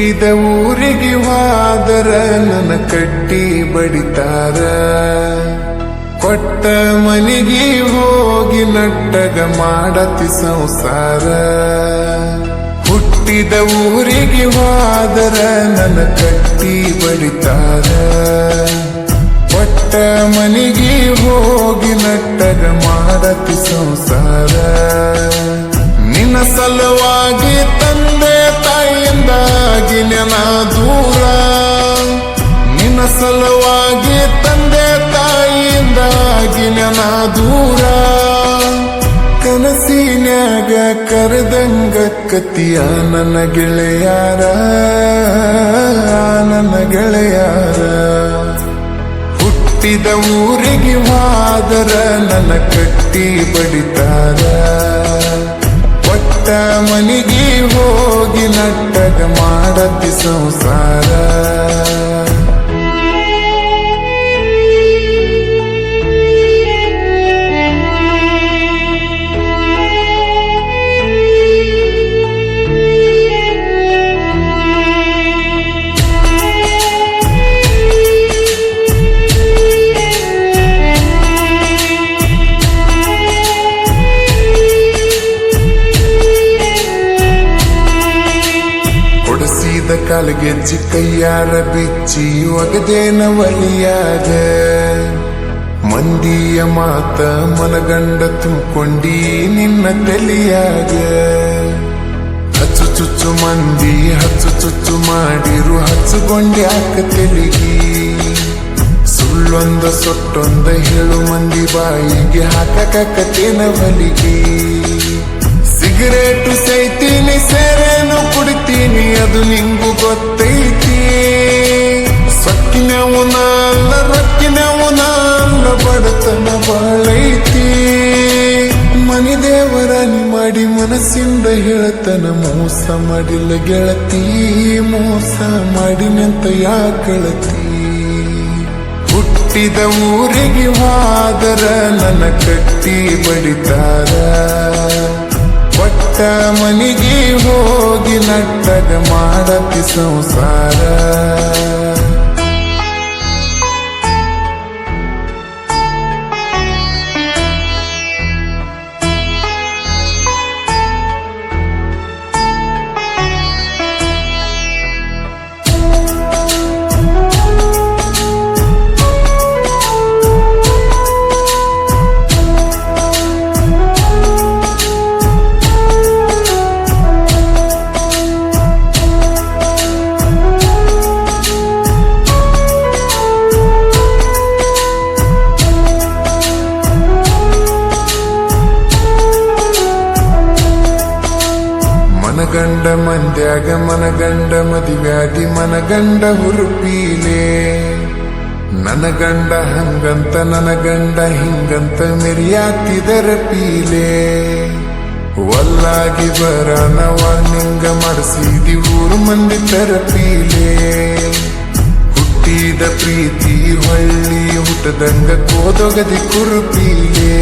ಹುಟ್ಟಿದ ಊರಿಗೆ ಹೋದರ ನನ್ನ ಕಟ್ಟಿ ಬಡಿತಾರ, ಕೊಟ್ಟ ಮನಿಗೆ ಹೋಗಿ ನಟ್ಟಗ ಮಾಡತಿ ಸಂಸಾರ. ಹುಟ್ಟಿದ ಊರಿಗೆ ಹೋದರ ನನ್ನ ಕಟ್ಟಿ ಬಡಿತಾರ, ಕೊಟ್ಟ ಮನಿಗೆ ಹೋಗಿ ನಟ್ಟಗ ಮಾಡತಿ ಸಂಸಾರ. ನಿನ್ನ ಸಲುವಾಗಿ ತಂದೆ ತಾಯಿಯಿಂದಾಗಿ ನೆನ ದೂರ, ನಿನ್ನ ಸಲುವಾಗಿ ತಂದೆ ತಾಯಿಯಿಂದಾಗಿ ನೆನ ದೂರ. ಕನಸಿನ್ಯಾಗ ಕರೆದಂಗ ಕತಿಯ ನನ್ನ ಗೆಳೆಯಾರ, ನನ್ನ ಗೆಳೆಯಾರ. ಹುಟ್ಟಿದ ಊರಿಗೆ ಹೋದರ ನನ್ನ ಕಟ್ಟಿ ಬಡಿತಾರ, ಕೊಟ್ಟ ಮನಿಗೆ ಹೋಗಿ ನಟ್ಟಗ ಮಾಡತಿ ಸಂಸಾರ. ಕಾಲ್ಗೆಜ್ಜಿ ಕೈಯಾರ ಬಿಚ್ಚಿ ಒಗದೇನ ಒಲಿಯಾಗ, ಮಂದಿಯ ಮಾತ ಮನಗಂಡ ತುಂಬಿಕೊಂಡಿ ನಿನ್ನ ತಲಿಯಾಗ. ಹಚ್ಚು ಚುಚ್ಚು ಮಂದಿ ಹಚ್ಚು ಚುಚ್ಚು ಮಾಡಿರು ಹಚ್ಚುಕೊಂಡ್ಯಾಕ ತೆಲಿಗಿ. ಸುಳ್ಳೊಂದ ಸೊಟ್ಟೊಂದ ಹೇಳು ಮಂದಿ ಬಾಯಿಗೆ ಹಾಕಕತ್ತೇನ ಹೊಲಿಗಿ. ಸಿಗರೇಟು ಸೈತೀನಿ ಸೇರೇನು ಕುಡಿತೀನಿ ಅದು ನಿಂಗು ಗೊತ್ತೈತಿ. ಸೊಕ್ಕಿನವನ ಅಲ್ಲ ರೊಕ್ಕಿನವನ ಅಲ್ಲ ಬಡತನ ಬಾಳೈತಿ. ಮನಿ ದೇವರ ಮಾಡಿ ಮನಸ್ಸಿಂದ ಹೇಳ್ತನ ಮೋಸ ಮಾಡಿಲ್ಲ ಗೆಳತಿ, ಮೋಸ ಮಾಡಿನಂತ ಯಾಕಳತಿ. ಹುಟ್ಟಿದ ಊರಿಗೆ ಹೋದರ ನನ್ನ ಕಟ್ಟಿ ಬಡಿತಾರ, ಕೊಟ್ಟ ಮನಿಗೆ ಹೋಗಿ ನಟ್ಟಗ ಮಾಡತಿ ಸಂಸಾರ. ಮನಗಂಡ ಮಂದ್ಯಾಗ ಮನಗಂಡ ಮದುವ್ಯಾದಿ ಮನಗಂಡ ಹುರುಪೀಲೆ. ನನ್ನ ಗಂಡ ಹಂಗಂತ ನನ್ನ ಗಂಡ ಹಿಂಗಂತ ಮೆರಿಯಾತಿದರ ಪೀಲೆ. ಒಲ್ಲಾಗಿ ಬರನವ ನಿಂಗ ಮಾಡಿಸಿದಿ ಊರು ಮಂದಿ ತರಪೀಲೆ. ಹುಟ್ಟಿದ ಪ್ರೀತಿ ಹೊಳ್ಳಿ ಹುಟ್ಟದಂಗ ಕೋದೊಗದಿ ಕುರುಪೀಲೆ.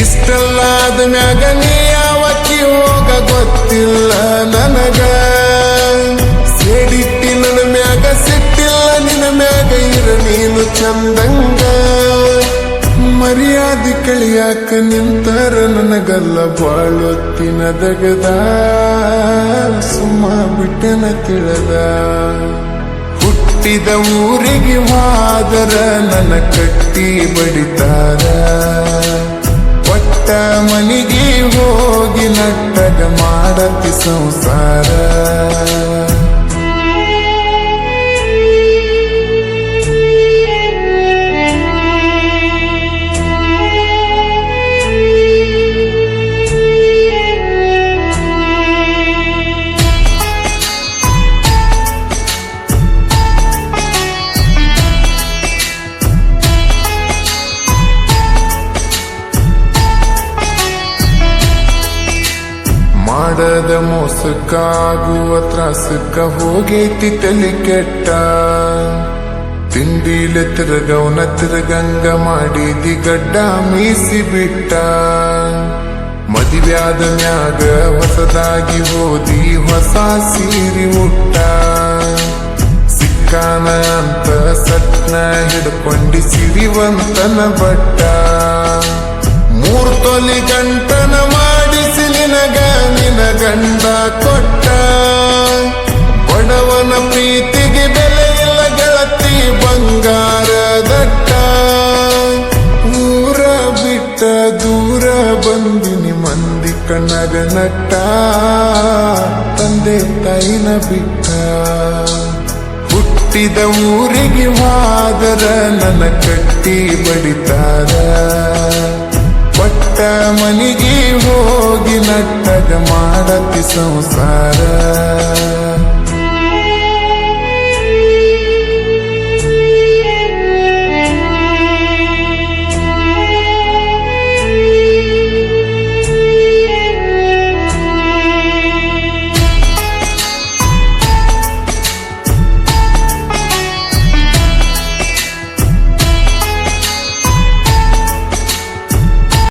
ಇಷ್ಟಲ್ಲಾದ ಮ್ಯಾಗ ನೀ ಯಾವಕ್ಕಿ ಹೋಗ ಗೊತ್ತಿಲ್ಲ ನನಗ. ಸೇಡಿಟ್ಟಿ ನನ್ನ ಮ್ಯಾಗ ಸಿಟ್ಟಿಲ್ಲ ನಿನ್ನ ಮ್ಯಾಗ ಇರ ನೀನು ಚಂದಂಗ. ಮರ್ಯಾದಿ ಕಳಿಯಾಕ ನಿಂತರ ನನಗಲ್ಲ ಬಾಳೊತ್ತಿನ ದಗದ. ಸುಮ್ಮ ಬಿಟ್ಟನ ತಿಳದ. ಹುಟ್ಟಿದ ಊರಿಗೆ ಹೋದರ ನನ್ನ ಕಟ್ಟಿ ಬಡಿತಾರ, ಕೊಟ್ಟ ಮನಿಗೆ ಹೋಗಿ ನಟ್ಟಗ ಮಾಡತಿ ಸಂಸಾರ. ಮಾಡದ ಮೋಸಕ್ಕಾಗುವ ತ್ರಾಸಕ್ಕ ಹೋಗೈತಿ ತಲೆ ಕೆಟ್ಟ. ತಿಂಡಿಲೆ ತಿರುಗವನ ತಿರುಗಂಗ ಮಾಡಿದಿ ಗಡ್ಡ ಮೀಸಿ ಬಿಟ್ಟ. ಮದುವೆ ಮದುವ್ಯಾದ ಮ್ಯಾಗ ಹೊಸದಾಗಿ ಓದಿ ಹೊಸ ಸೀರಿ ಉಟ್ಟ ಸಿಕ್ಕಾನ ಅಂತ ಸಟ್ನ ಹಿಡ್ಕೊಂಡಿ ಸಿರಿವಂತನ ಬಟ್ಟ 3 ತೊಲಿ ಗಂಟನ ಮಾಡಿಸಿ ನಿನಗ ನಿನ ಗಂಡ ಕೊಟ್ಟ ಬಡವನ ಪ್ರೀತಿಗೆ ಬೆಲೆ ಇಲ್ಲ ಗೆಳತಿ ಬಂಗಾರದಟ್ಟ ಊರ ಬಿಟ್ಟ ದೂರ ಬಂದಿನಿ ಮಂದಿ ಕಣ್ಣಗ ನಟ್ಟ ತಂದೆ ತಾಯಿನ ಬಿಟ್ಟ ಹುಟ್ಟಿದ ಊರಿಗೆ ಹೋದರ ನನ್ನ ಕಟ್ಟಿ ಬಡಿತಾರ ಪಟ್ಟ ಮನಿಗೆ ಹೋಗಿ ನಟ್ಟಗ ಮಾಡತಿ ಸಂಸಾರ